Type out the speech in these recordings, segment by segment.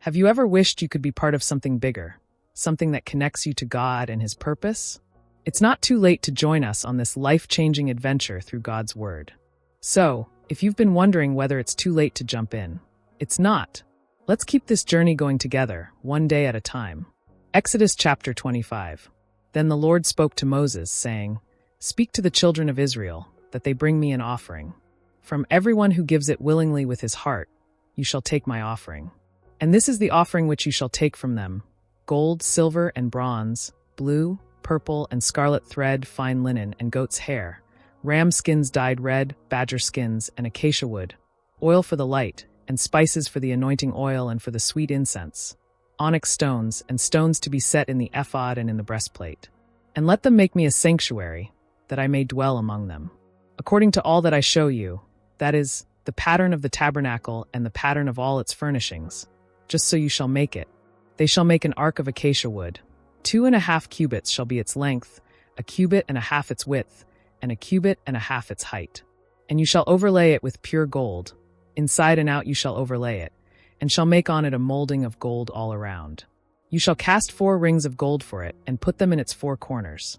Have you ever wished you could be part of something bigger, something that connects you to God and His purpose? It's not too late to join us on this life-changing adventure through God's Word. So, if you've been wondering whether it's too late to jump in, it's not. Let's keep this journey going together, one day at a time. Exodus chapter 25. Then the Lord spoke to Moses, saying, "Speak to the children of Israel, that they bring me an offering. From everyone who gives it willingly with his heart, you shall take my offering. And this is the offering which you shall take from them: gold, silver, and bronze, blue, purple, and scarlet thread, fine linen, and goat's hair, ram skins dyed red, badger skins, and acacia wood, oil for the light, and spices for the anointing oil and for the sweet incense, onyx stones, and stones to be set in the ephod and in the breastplate. And let them make me a sanctuary, that I may dwell among them. According to all that I show you, that is, the pattern of the tabernacle and the pattern of all its furnishings, just so you shall make it. They shall make an ark of acacia wood. 2.5 cubits shall be its length, 1.5 cubits its width, and 1.5 cubits its height. And you shall overlay it with pure gold. Inside and out you shall overlay it, and shall make on it a molding of gold all around. You shall cast 4 rings of gold for it, and put them in its 4 corners.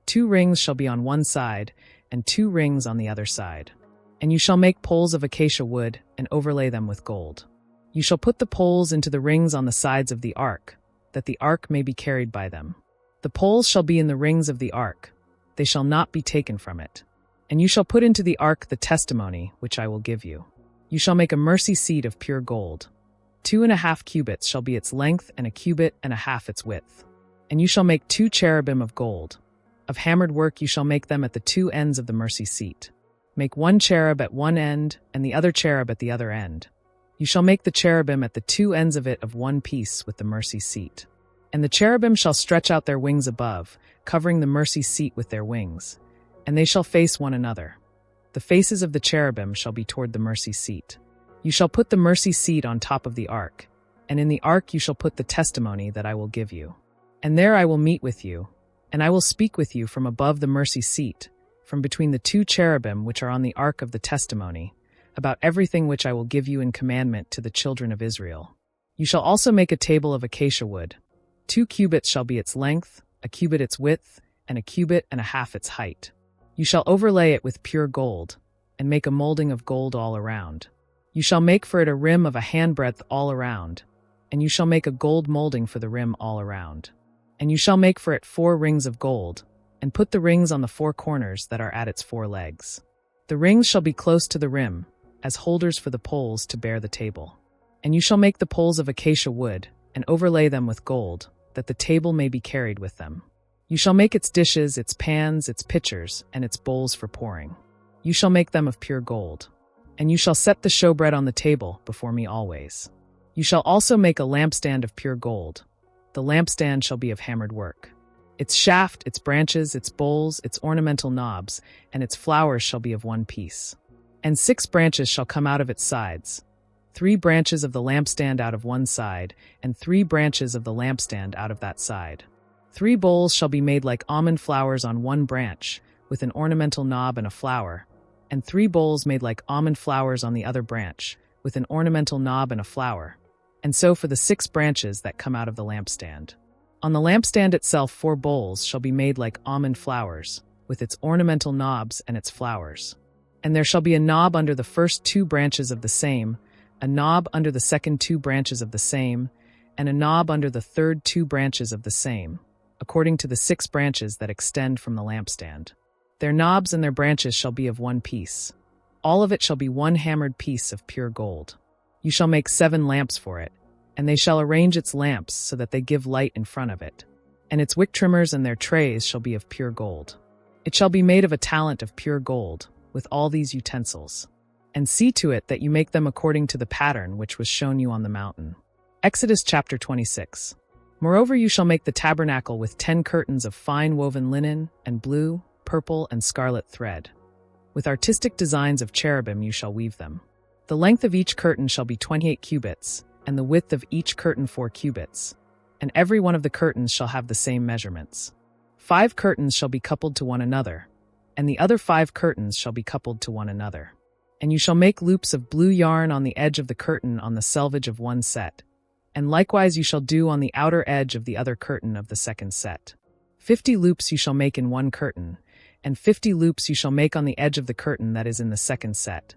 2 rings shall be on one side, and 2 rings on the other side. And you shall make poles of acacia wood, and overlay them with gold. You shall put the poles into the rings on the sides of the ark, that the ark may be carried by them. The poles shall be in the rings of the ark. They shall not be taken from it. And you shall put into the ark the testimony which I will give you. You shall make a mercy seat of pure gold. 2.5 cubits shall be its length, and 1.5 cubits its width. And you shall make 2 cherubim of gold. Of hammered work you shall make them at the 2 ends of the mercy seat. Make 1 cherub at one end, and the other cherub at the other end. You shall make the cherubim at the 2 ends of it of one piece with the mercy seat. And the cherubim shall stretch out their wings above, covering the mercy seat with their wings. And they shall face one another. The faces of the cherubim shall be toward the mercy seat. You shall put the mercy seat on top of the ark, and in the ark you shall put the testimony that I will give you. And there I will meet with you, and I will speak with you from above the mercy seat, from between the 2 cherubim which are on the ark of the testimony, about everything which I will give you in commandment to the children of Israel. You shall also make a table of acacia wood. 2 cubits shall be its length, 1 cubit its width, and 1.5 cubits its height. You shall overlay it with pure gold, and make a molding of gold all around. You shall make for it a rim of a handbreadth all around, and you shall make a gold molding for the rim all around. And you shall make for it 4 rings of gold, and put the rings on the 4 corners that are at its 4 legs. The rings shall be close to the rim, as holders for the poles to bear the table. And you shall make the poles of acacia wood, and overlay them with gold, that the table may be carried with them. You shall make its dishes, its pans, its pitchers, and its bowls for pouring. You shall make them of pure gold. And you shall set the showbread on the table before me always. You shall also make a lampstand of pure gold. The lampstand shall be of hammered work. Its shaft, its branches, its bowls, its ornamental knobs, and its flowers shall be of one piece. And 6 branches shall come out of its sides. 3 branches of the lampstand out of one side, and 3 branches of the lampstand out of that side. 3 bowls shall be made like almond flowers on one branch, with an ornamental knob and a flower, and 3 bowls made like almond flowers on the other branch, with an ornamental knob and a flower. And so for the 6 branches that come out of the lampstand. On the lampstand itself 4 bowls shall be made like almond flowers, with its ornamental knobs and its flowers. And there shall be a knob under the first 2 branches of the same, a knob under the second 2 branches of the same, and a knob under the third 2 branches of the same, according to the 6 branches that extend from the lampstand. Their knobs and their branches shall be of one piece. All of it shall be 1 hammered piece of pure gold. You shall make 7 lamps for it, and they shall arrange its lamps so that they give light in front of it. And its wick trimmers and their trays shall be of pure gold. It shall be made of a talent of pure gold, with all these utensils. And see to it that you make them according to the pattern which was shown you on the mountain. Exodus chapter 26. Moreover, you shall make the tabernacle with 10 curtains of fine woven linen, and blue, purple, and scarlet thread. With artistic designs of cherubim you shall weave them. The length of each curtain shall be 28 cubits, and the width of each curtain 4 cubits. And every one of the curtains shall have the same measurements. 5 curtains shall be coupled to one another, and the other 5 curtains shall be coupled to one another. And you shall make loops of blue yarn on the edge of the curtain on the selvage of one set, And likewise you shall do on the outer edge of the other curtain of the second set. 50 loops you shall make in one curtain, and 50 loops you shall make on the edge of the curtain that is in the second set.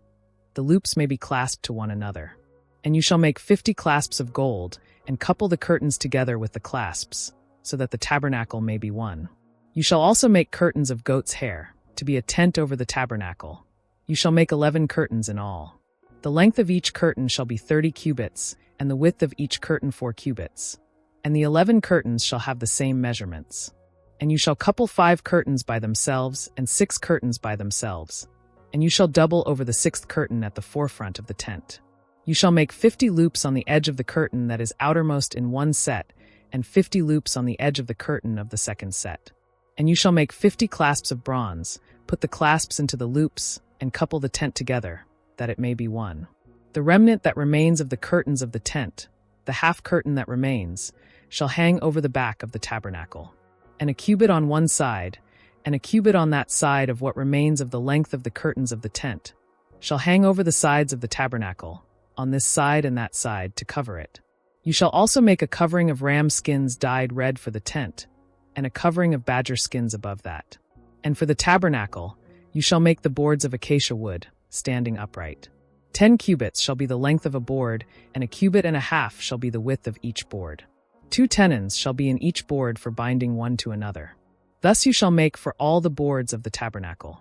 The loops may be clasped to one another. And you shall make 50 clasps of gold, and couple the curtains together with the clasps, so that the tabernacle may be one. You shall also make curtains of goat's hair, to be a tent over the tabernacle. You shall make 11 curtains in all. The length of each curtain shall be 30 cubits, and the width of each curtain 4 cubits. And the 11 curtains shall have the same measurements. And you shall couple 5 curtains by themselves, and 6 curtains by themselves. And you shall double over the 6th curtain at the forefront of the tent. You shall make 50 loops on the edge of the curtain that is outermost in one set, and 50 loops on the edge of the curtain of the second set. And you shall make 50 clasps of bronze, put the clasps into the loops, and couple the tent together, that it may be one. The remnant that remains of the curtains of the tent, the half curtain that remains, shall hang over the back of the tabernacle. And a cubit on one side, and a cubit on that side of what remains of the length of the curtains of the tent, shall hang over the sides of the tabernacle, on this side and that side, to cover it. You shall also make a covering of ram skins dyed red for the tent, and a covering of badger skins above that. And for the tabernacle, you shall make the boards of acacia wood, standing upright. 10 cubits shall be the length of a board, and a cubit and a half shall be the width of each board. 2 tenons shall be in each board for binding one to another. Thus you shall make for all the boards of the tabernacle.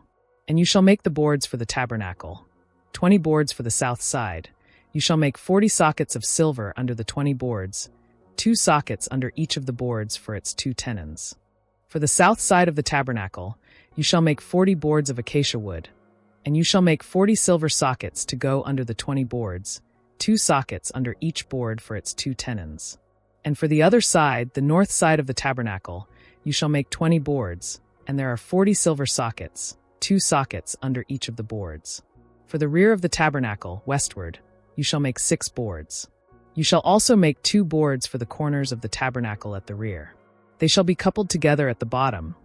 And you shall make the boards for the tabernacle, 20 boards for the south side. You shall make 40 sockets of silver under the 20 boards, 2 sockets under each of the boards for its 2 tenons. For the south side of the tabernacle, you shall make 40 boards of acacia wood, and you shall make 40 silver sockets to go under the 20 boards, 2 sockets under each board for its 2 tenons. And for the other side, the north side of the tabernacle, you shall make 20 boards, and there are 40 silver sockets, 2 sockets under each of the boards. For the rear of the tabernacle, westward, you shall make 6 boards. You shall also make 2 boards for the corners of the tabernacle at the rear. They shall be coupled together at the bottom,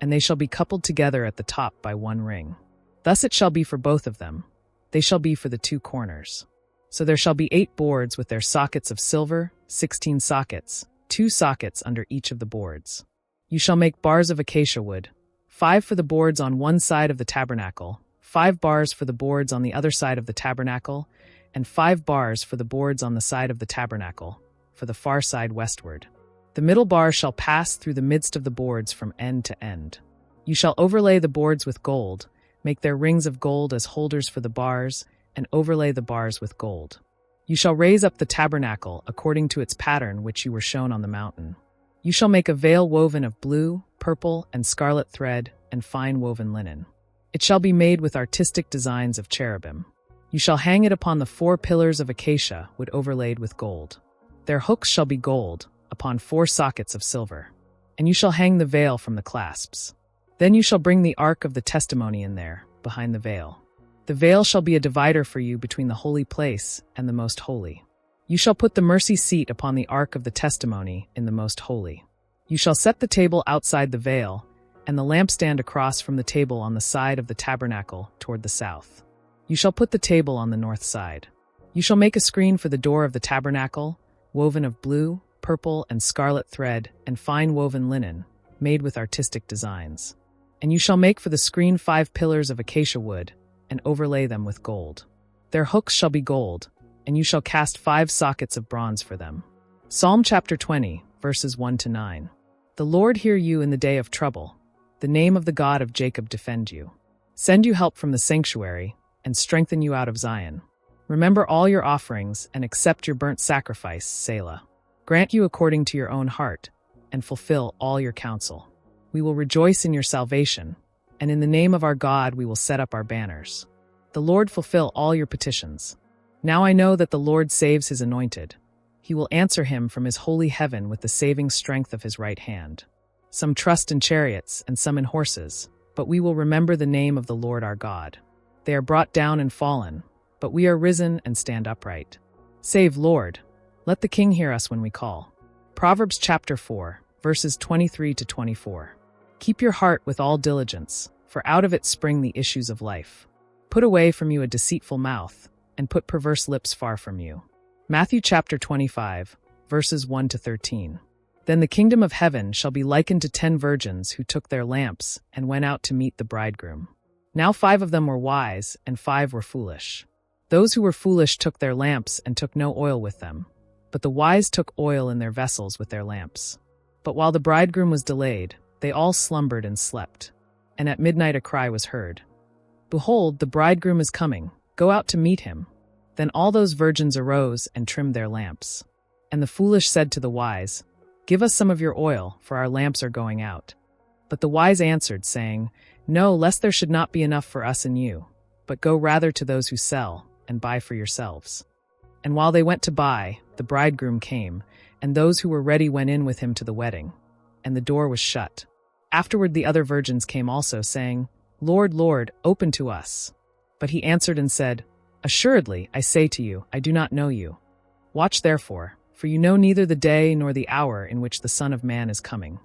and they shall be coupled together at the top by 1 ring. Thus it shall be for both of them. They shall be for the 2 corners. So there shall be 8 boards with their sockets of silver, 16 sockets, 2 sockets under each of the boards. You shall make bars of acacia wood, 5 for the boards on one side of the tabernacle, 5 bars for the boards on the other side of the tabernacle, and 5 bars for the boards on the side of the tabernacle, for the far side westward. The middle bar shall pass through the midst of the boards from end to end. You shall overlay the boards with gold, make their rings of gold as holders for the bars, and overlay the bars with gold. You shall raise up the tabernacle according to its pattern which you were shown on the mountain. You shall make a veil woven of blue, purple, and scarlet thread, and fine woven linen. It shall be made with artistic designs of cherubim. You shall hang it upon the 4 pillars of acacia wood overlaid with gold. Their hooks shall be gold, upon 4 sockets of silver. And you shall hang the veil from the clasps. Then you shall bring the ark of the testimony in there, behind the veil. The veil shall be a divider for you between the holy place and the most holy. You shall put the mercy seat upon the ark of the testimony in the most holy. You shall set the table outside the veil, and the lampstand across from the table on the side of the tabernacle toward the south. You shall put the table on the north side. You shall make a screen for the door of the tabernacle, woven of blue, purple, and scarlet thread, and fine woven linen, made with artistic designs. And you shall make for the screen 5 pillars of acacia wood, and overlay them with gold. Their hooks shall be gold, and you shall cast 5 sockets of bronze for them. Psalm chapter 20, verses 1-9. The Lord hear you in the day of trouble. The name of the God of Jacob defend you. Send you help from the sanctuary, and strengthen you out of Zion. Remember all your offerings, and accept your burnt sacrifice, Selah. Grant you according to your own heart, and fulfill all your counsel. We will rejoice in your salvation, and in the name of our God we will set up our banners. The Lord fulfill all your petitions. Now I know that the Lord saves his anointed. He will answer him from his holy heaven with the saving strength of his right hand. Some trust in chariots and some in horses, but we will remember the name of the Lord our God. They are brought down and fallen, but we are risen and stand upright. Save, Lord. Let the King hear us when we call. Proverbs chapter 4, verses 23-24. Keep your heart with all diligence, for out of it spring the issues of life. Put away from you a deceitful mouth, and put perverse lips far from you. Matthew chapter 25, verses 1 to 13. Then the kingdom of heaven shall be likened to 10 virgins who took their lamps and went out to meet the bridegroom. Now 5 of them were wise, and 5 were foolish. Those who were foolish took their lamps and took no oil with them, but the wise took oil in their vessels with their lamps. But while the bridegroom was delayed, they all slumbered and slept. And at midnight a cry was heard, "Behold, the bridegroom is coming, go out to meet him." Then all those virgins arose and trimmed their lamps. And the foolish said to the wise, "Give us some of your oil, for our lamps are going out." But the wise answered, saying, "No, lest there should not be enough for us and you, but go rather to those who sell, and buy for yourselves." And while they went to buy, the bridegroom came, and those who were ready went in with him to the wedding, and the door was shut. Afterward the other virgins came also, saying, "Lord, Lord, open to us." But he answered and said, "Assuredly, I say to you, I do not know you. Watch therefore, for you know neither the day nor the hour in which the Son of Man is coming.